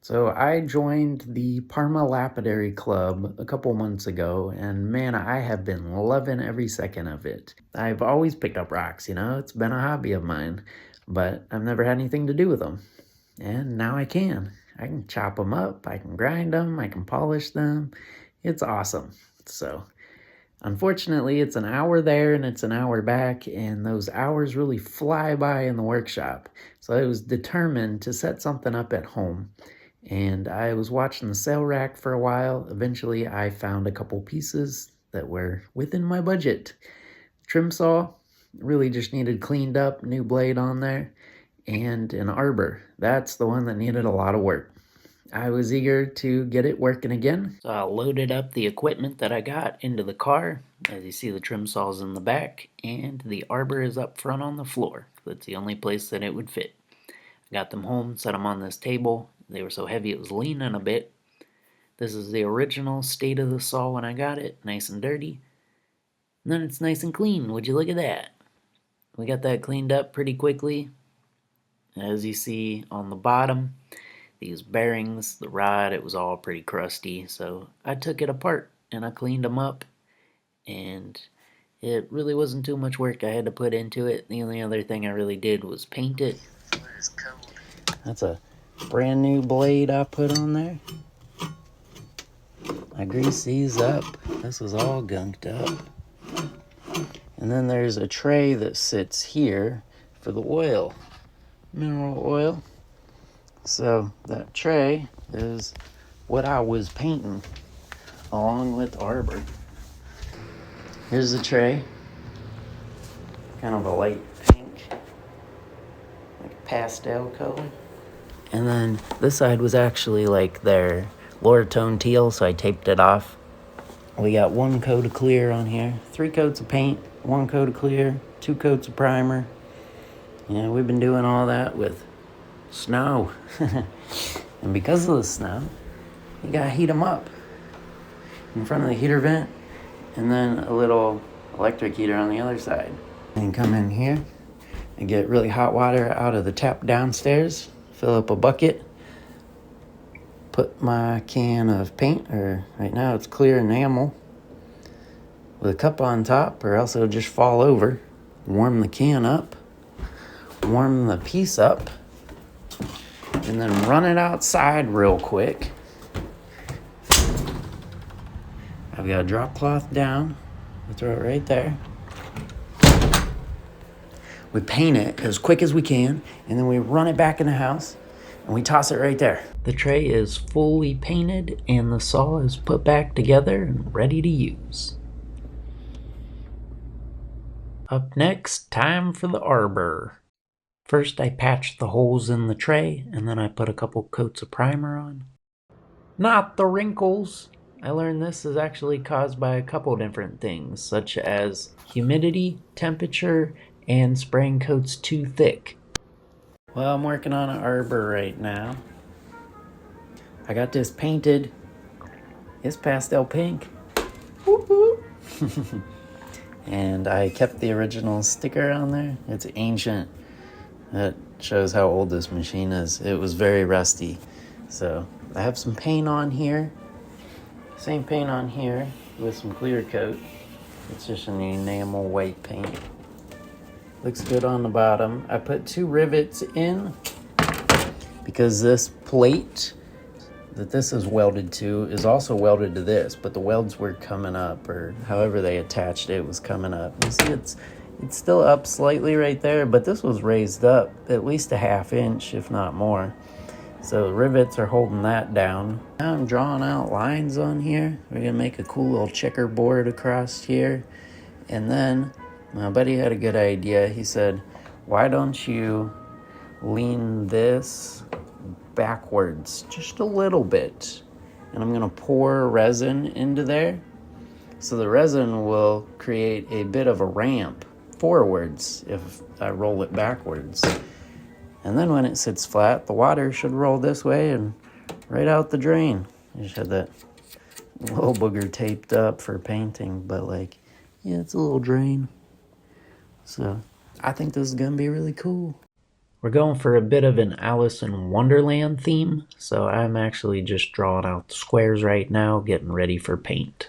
So I joined the Parma Lapidary Club a couple months ago, and man, I have been loving every second of it. I've always picked up rocks, it's been a hobby of mine, but I've never had anything to do with them. And now I can. I can chop them up, I can grind them, I can polish them. It's awesome. So, unfortunately, it's an hour there and it's an hour back, and those hours really fly by in the workshop. So I was determined to set something up at home. And I was watching the sale rack for a while. Eventually, I found a couple pieces that were within my budget. Trim saw, really just needed cleaned up, new blade on there, and an arbor. That's the one that needed a lot of work. I was eager to get it working again, so I loaded up the equipment that I got into the car. As you see, the trim saw's in the back, and the arbor is up front on the floor. That's the only place that it would fit. I got them home, set them on this table. They were so heavy it was leaning a bit. This is the original state of the saw when I got it, nice and dirty. And then it's nice and clean. Would you look at that? We got that cleaned up pretty quickly. As you see on the bottom, these bearings, the rod, it was all pretty crusty. So I took it apart and I cleaned them up. And it really wasn't too much work I had to put into it. The only other thing I really did was paint it. That's a brand new blade I put on there. I greased these up. This was all gunked up. And then there's a tray that sits here for the oil, mineral oil. So that tray is what I was painting along with arbor. Here's the tray, kind of a light pink, like a pastel color. And then this side was actually like their lower tone teal, so I taped it off. We got 1 coat of clear on here, 3 coats of paint, 1 coat of clear, 2 coats of primer. Yeah, we've been doing all that with snow. And because of the snow, you gotta heat them up in front of the heater vent, and then a little electric heater on the other side. And come in here and get really hot water out of the tap downstairs. Fill up a bucket, put my can of paint, or right now it's clear enamel, with a cup on top, or else it'll just fall over. Warm the can up, warm the piece up, and then run it outside real quick. I've got a drop cloth down. I throw it right there. We paint it as quick as we can, and then we run it back in the house, and we toss it right there. The tray is fully painted, and the saw is put back together and ready to use. Up next, time for the arbor. First, I patched the holes in the tray, and then I put a couple coats of primer on. Not the wrinkles! I learned this is actually caused by a couple different things, such as humidity, temperature, and spraying coats too thick. Well, I'm working on an arbor right now. I got this painted. It's pastel pink. Woo-hoo. And I kept the original sticker on there. It's ancient. That shows how old this machine is. It was very rusty. So I have some paint on here. Same paint on here with some clear coat. It's just an enamel white paint. Looks good on the bottom. I put 2 rivets in because this plate that this is welded to is also welded to this, but the welds were coming up, or however they attached it was coming up. You see it's still up slightly right there, but this was raised up at least a 1/2 inch, if not more. So the rivets are holding that down. Now I'm drawing out lines on here. We're gonna make a cool little checkerboard across here. And then my buddy had a good idea. He said, why don't you lean this backwards just a little bit? And I'm gonna pour resin into there. So the resin will create a bit of a ramp forwards if I roll it backwards. And then when it sits flat, the water should roll this way and right out the drain. I just had that little booger taped up for painting, but yeah, it's a little drain. So I think this is gonna be really cool. We're going for a bit of an Alice in Wonderland theme, so I'm actually just drawing out the squares right now, getting ready for paint.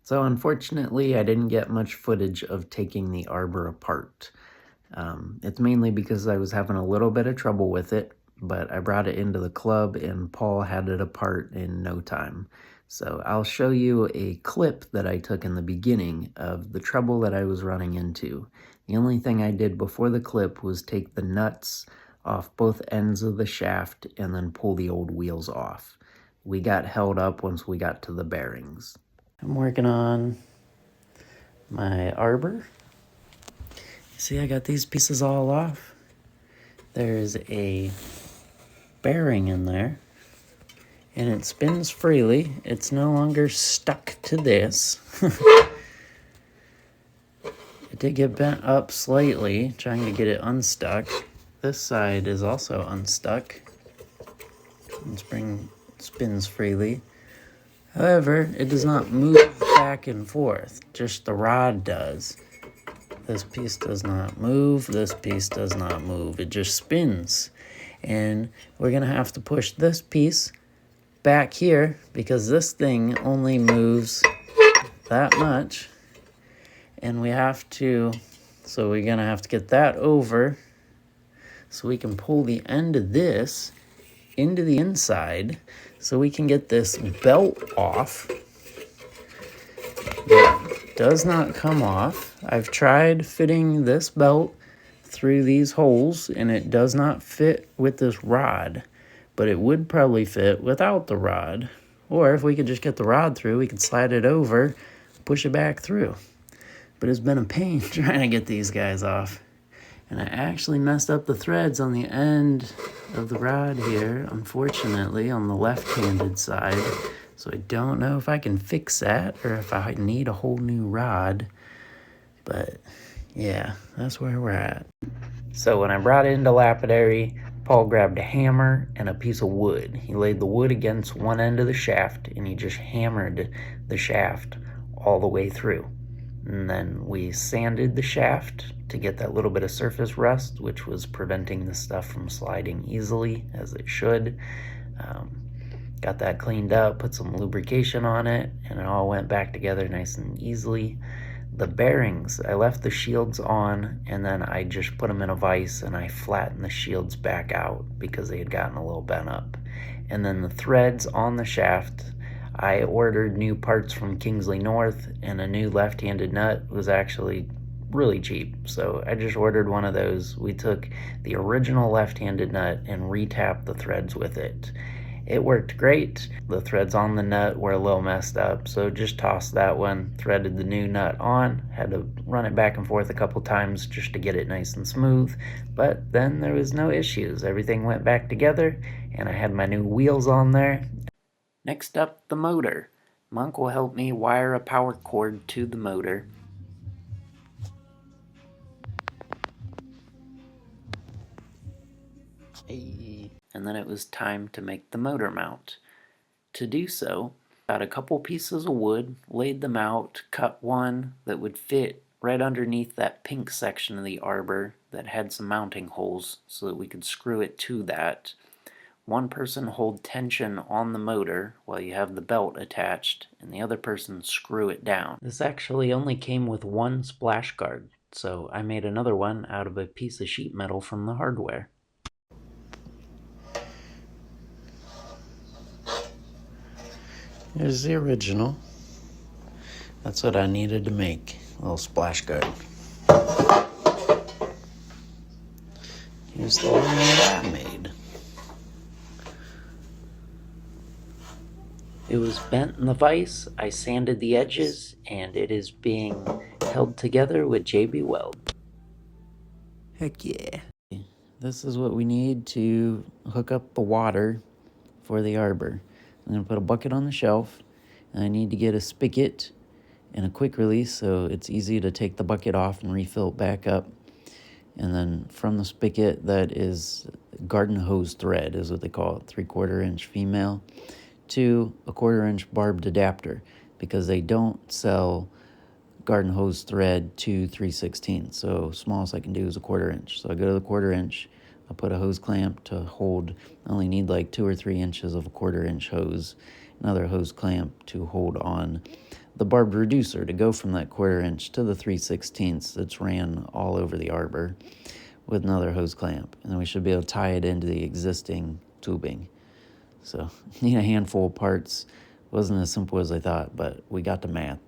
So unfortunately, I didn't get much footage of taking the arbor apart. It's mainly because I was having a little bit of trouble with it, but I brought it into the club and Paul had it apart in no time. So I'll show you a clip that I took in the beginning of the trouble that I was running into. The only thing I did before the clip was take the nuts off both ends of the shaft and then pull the old wheels off. We got held up once we got to the bearings. I'm working on my arbor. See, I got these pieces all off. There's a bearing in there, and it spins freely. It's no longer stuck to this. It did get bent up slightly, trying to get it unstuck. This side is also unstuck. The spring spins freely. However, it does not move back and forth, just the rod does. This piece does not move, this piece does not move, it just spins. And we're gonna have to push this piece back here because this thing only moves that much. And we're gonna have to get that over so we can pull the end of this into the inside so we can get this belt off. It does not come off. I've tried fitting this belt through these holes and it does not fit with this rod, but it would probably fit without the rod. Or if we could just get the rod through, we could slide it over, push it back through. But it's been a pain trying to get these guys off. And I actually messed up the threads on the end of the rod here, unfortunately, on the left-handed side. So I don't know if I can fix that or if I need a whole new rod. But yeah, that's where we're at. So when I brought it into Lapidary, Paul grabbed a hammer and a piece of wood. He laid the wood against one end of the shaft and he just hammered the shaft all the way through. And then we sanded the shaft to get that little bit of surface rust, which was preventing the stuff from sliding easily, as it should. Got that cleaned up, put some lubrication on it, and it all went back together nice and easily. The bearings, I left the shields on, and then I just put them in a vise, and I flattened the shields back out because they had gotten a little bent up. And then the threads on the shaft, I ordered new parts from Kingsley North, and a new left-handed nut was actually really cheap. So I just ordered one of those. We took the original left-handed nut and retapped the threads with it. It worked great. The threads on the nut were a little messed up, so just tossed that one, threaded the new nut on, had to run it back and forth a couple times just to get it nice and smooth, but then there was no issues. Everything went back together, and I had my new wheels on there. Next up, the motor. Monk will help me wire a power cord to the motor. And then it was time to make the motor mount. To do so, got a couple pieces of wood, laid them out, cut one that would fit right underneath that pink section of the arbor that had some mounting holes so that we could screw it to that. One person hold tension on the motor while you have the belt attached, and the other person screw it down. This actually only came with one splash guard, so I made another one out of a piece of sheet metal from the hardware. Here's the original. That's what I needed to make, a little splash guard. Here's the one that I made. It was bent in the vise, I sanded the edges, and it is being held together with JB Weld. Heck yeah. This is what we need to hook up the water for the arbor. I'm going to put a bucket on the shelf, and I need to get a spigot and a quick release so it's easy to take the bucket off and refill it back up. And then from the spigot, that is garden hose thread is what they call it, 3/4 inch female, to a 1/4 inch barbed adapter, because they don't sell garden hose thread to 3/16. So smallest I can do is a 1/4 inch. So I go to the 1/4 inch, I put a hose clamp to hold, I only need like 2 or 3 inches of a 1/4 inch hose, another hose clamp to hold on the barbed reducer to go from that 1/4 inch to the 3/16 that's ran all over the arbor with another hose clamp. And then we should be able to tie it into the existing tubing. So need a handful of parts. Wasn't as simple as I thought, but we got the math.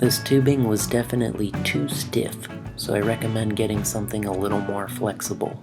This tubing was definitely too stiff, so I recommend getting something a little more flexible.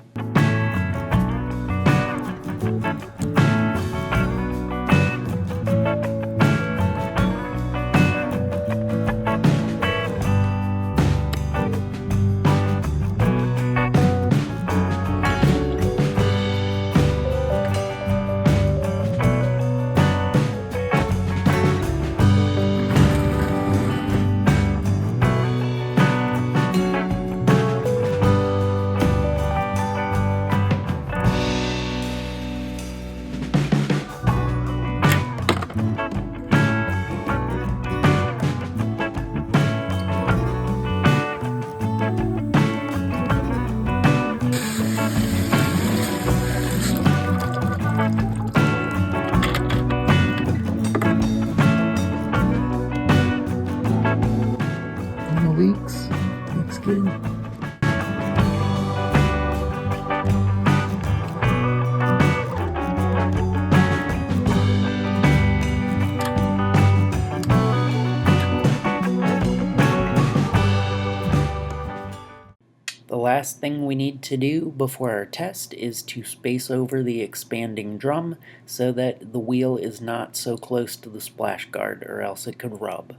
Looks good. The last thing we need to do before our test is to space over the expanding drum so that the wheel is not so close to the splash guard, or else it could rub.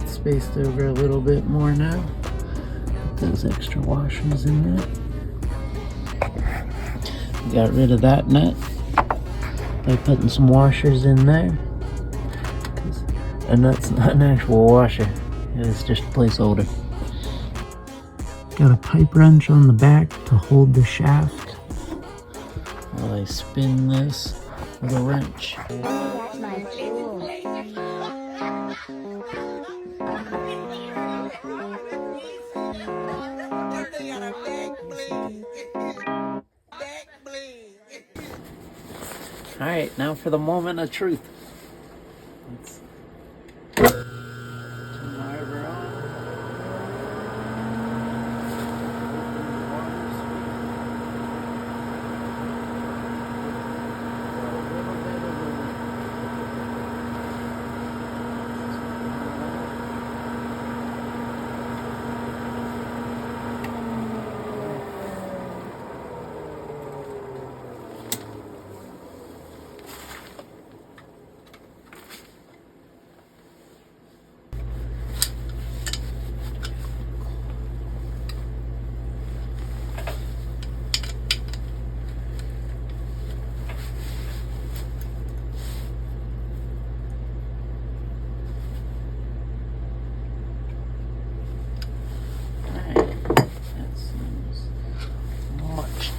Spaced over a little bit more now. Put those extra washers in there. Got rid of that nut by putting some washers in there. A nut's not an actual washer, it's just a placeholder. Got a pipe wrench on the back to hold the shaft while I spin this with a wrench. Alright, now for the moment of truth. Let's turn the arbor on.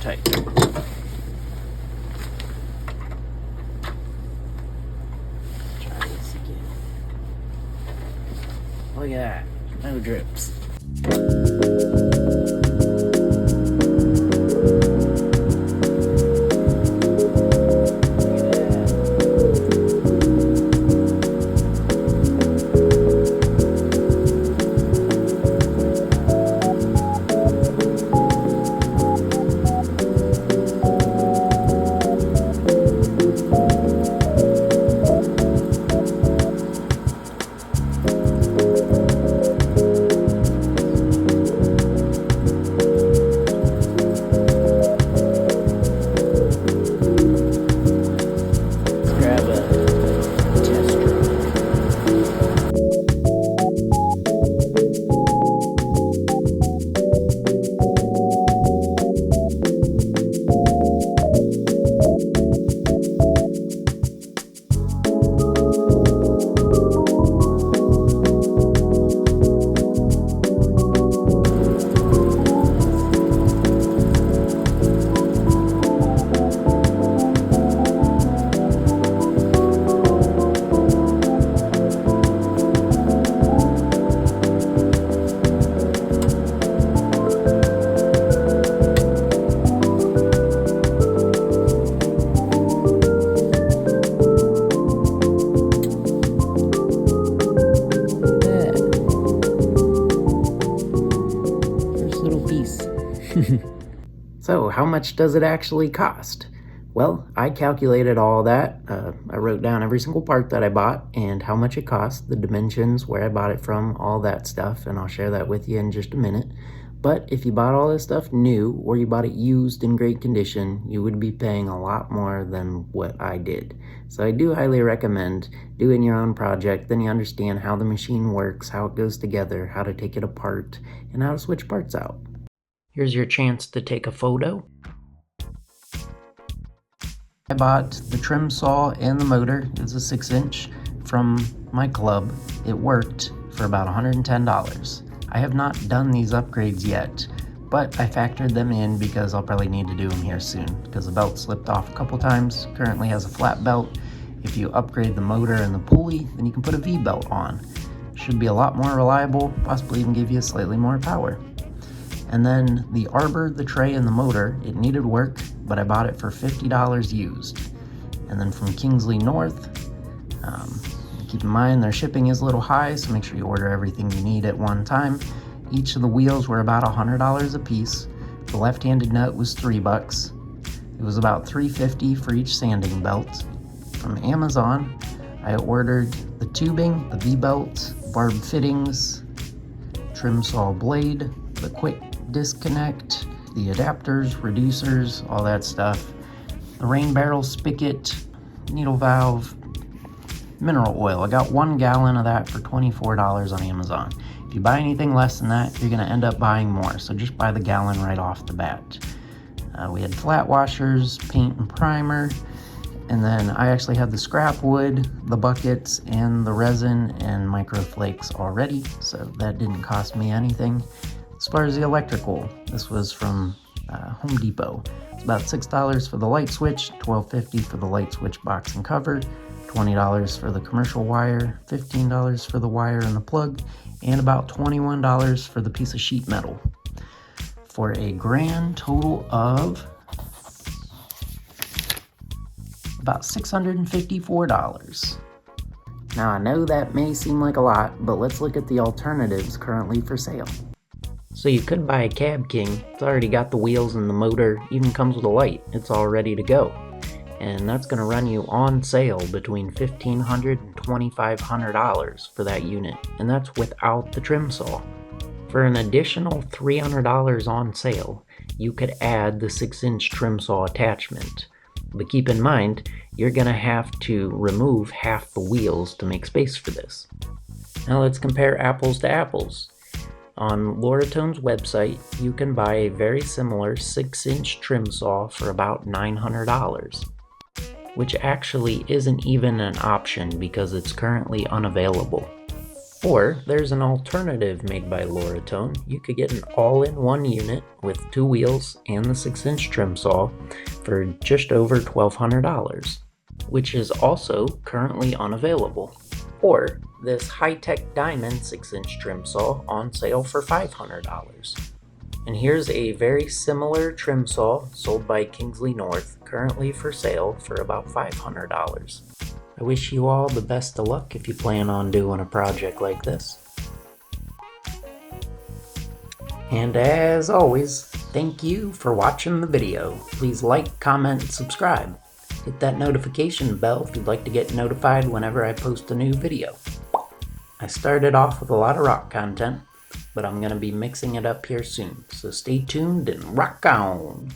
Tight. Try this again. Look at that. No drips. So how much does it actually cost? Well, I calculated all that. I wrote down every single part that I bought and how much it cost, the dimensions, where I bought it from, all that stuff, and I'll share that with you in just a minute. But if you bought all this stuff new or you bought it used in great condition, you would be paying a lot more than what I did. So I do highly recommend doing your own project. Then you understand how the machine works, how it goes together, how to take it apart, and how to switch parts out. Here's your chance to take a photo. I bought the trim saw and the motor. It's a 6-inch from my club. It worked for about $110. I have not done these upgrades yet, but I factored them in because I'll probably need to do them here soon because the belt slipped off a couple times. Currently has a flat belt. If you upgrade the motor and the pulley, then you can put a V-belt on. Should be a lot more reliable, possibly even give you slightly more power. And then the arbor, the tray, and the motor, it needed work, but I bought it for $50 used. And then from Kingsley North, keep in mind their shipping is a little high, so make sure you order everything you need at one time. Each of the wheels were about $100 a piece. The left-handed nut was $3. It was about $3.50 for each sanding belt. From Amazon, I ordered the tubing, the V-belt, barb fittings, trim saw blade, the quick disconnect, the adapters, reducers, all that stuff, the rain barrel spigot, needle valve, mineral oil. I got 1 gallon of that for $24 on Amazon. If you buy anything less than that, you're going to end up buying more, so just buy the gallon right off the bat. We had flat washers, paint and primer, and then I actually had the scrap wood, the buckets, and the resin and microflakes already, so that didn't cost me anything. As far as the electrical, this was from Home Depot. It's about $6 for the light switch, $12.50 for the light switch box and cover, $20 for the commercial wire, $15 for the wire and the plug, and about $21 for the piece of sheet metal, for a grand total of about $654. Now I know that may seem like a lot, but let's look at the alternatives currently for sale. So you could buy a Cab King. It's already got the wheels and the motor, even comes with a light. It's all ready to go. And that's going to run you on sale between $1,500 and $2,500 for that unit. And that's without the trim saw. For an additional $300 on sale, you could add the 6-inch trim saw attachment. But keep in mind, you're going to have to remove half the wheels to make space for this. Now let's compare apples to apples. On Loratone's website, you can buy a very similar 6-inch trim saw for about $900, which actually isn't even an option because it's currently unavailable. Or there's an alternative made by Loratone. You could get an all-in-one unit with 2 wheels and the 6-inch trim saw for just over $1,200, which is also currently unavailable. Or this high-tech diamond 6-inch trim saw on sale for $500. And here's a very similar trim saw sold by Kingsley North, currently for sale for about $500. I wish you all the best of luck if you plan on doing a project like this. And as always, thank you for watching the video. Please like, comment, and subscribe. Hit that notification bell if you'd like to get notified whenever I post a new video. I started off with a lot of rock content, but I'm going to be mixing it up here soon, so stay tuned and rock on!